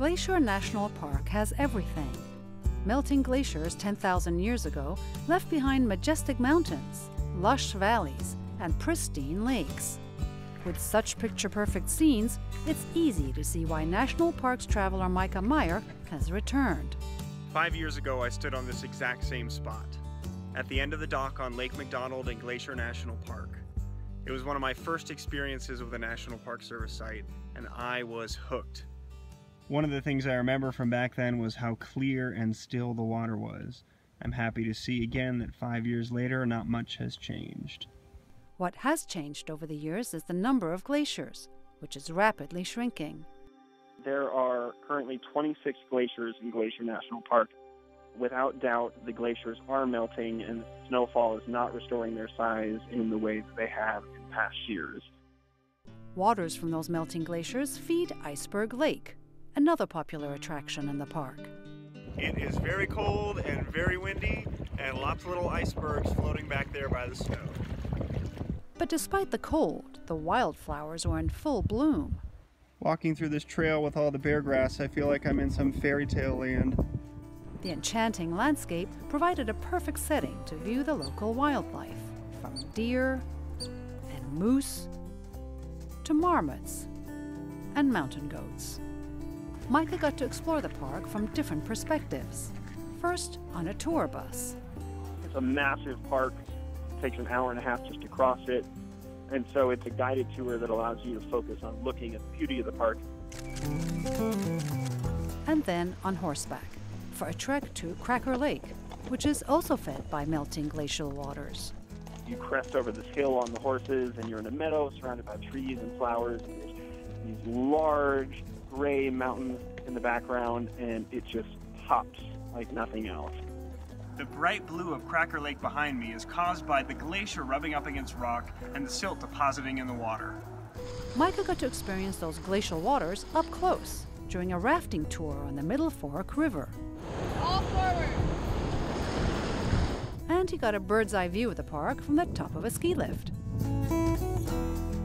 Glacier National Park has everything. Melting glaciers 10,000 years ago left behind majestic mountains, lush valleys, and pristine lakes. With such picture-perfect scenes, it's easy to see why National Parks traveler Mikah Meyer has returned. 5 years ago, I stood on this exact same spot, at the end of the dock on Lake McDonald in Glacier National Park. It was one of my first experiences with a National Park Service site, and I was hooked. One of the things I remember from back then was how clear and still the water was. I'm happy to see again that 5 years later, not much has changed. What has changed over the years is the number of glaciers, which is rapidly shrinking. There are currently 26 glaciers in Glacier National Park. Without doubt, the glaciers are melting and snowfall is not restoring their size in the way that they have in past years. Waters from those melting glaciers feed Iceberg Lake, another popular attraction in the park. It is very cold and very windy, and lots of little icebergs floating back there by the snow. But despite the cold, the wildflowers are in full bloom. Walking through this trail with all the bear grass, I feel like I'm in some fairy tale land. The enchanting landscape provided a perfect setting to view the local wildlife, from deer and moose to marmots and mountain goats. Mikah got to explore the park from different perspectives. First, on a tour bus. It's a massive park. It takes an hour and a half just to cross it. And so it's a guided tour that allows you to focus on looking at the beauty of the park. And then on horseback for a trek to Cracker Lake, which is also fed by melting glacial waters. You crest over this hill on the horses, and you're in a meadow surrounded by trees and flowers. And there's these large gray mountains in the background, and it just pops like nothing else. The bright blue of Cracker Lake behind me is caused by the glacier rubbing up against rock and the silt depositing in the water. Mikah got to experience those glacial waters up close during a rafting tour on the Middle Fork River. All forward! And he got a bird's eye view of the park from the top of a ski lift.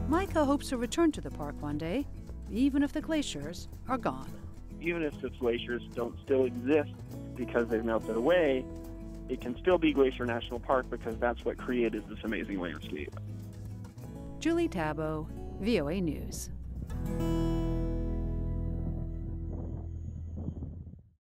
Mikah hopes to return to the park one day, even if the glaciers are gone. Even if the glaciers don't still exist because they've melted away, it can still be Glacier National Park because that's what created this amazing landscape. Julie Taboh, VOA News.